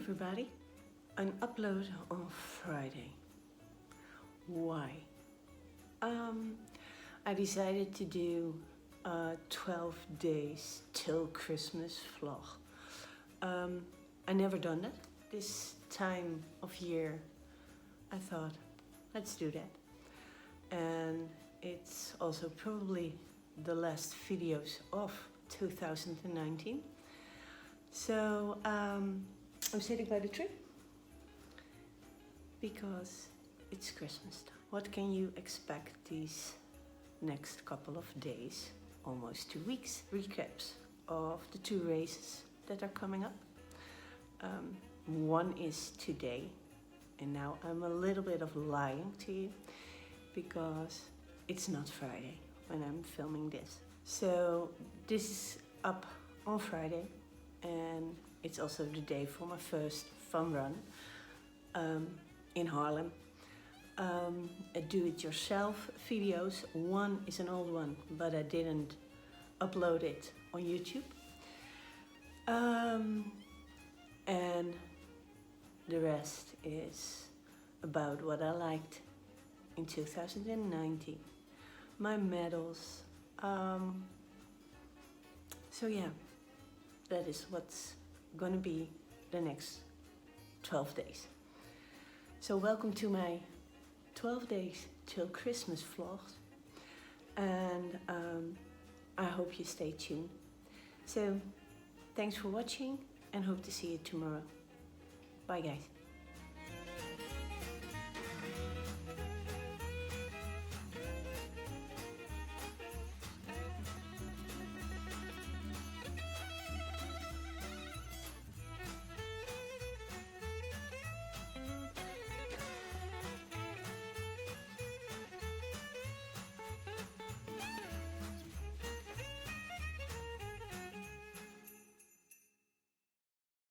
everybody, an upload on Friday. Why? I decided to do a 12 days till Christmas vlog. I never done that. This time of year I thought, let's do that. And it's also probably the last videos of 2019. So I'm sitting by the tree because it's Christmas time. What can you expect these next couple of days, almost 2 weeks? Recaps of the 2 races that are coming up. One is today, and now I'm a little bit of lying to you because it's not Friday when I'm filming this. So this is up on Friday, and it's also the day for my first fun run in Haarlem. A do-it-yourself videos. One is an old one, but I didn't upload it on YouTube. And the rest is about what I liked in 2019. My medals. So yeah, that is what's gonna be the next 12 days. So welcome to my 12 days till Christmas vlogs, and I hope you stay tuned. So thanks for watching and hope to see you tomorrow. Bye guys.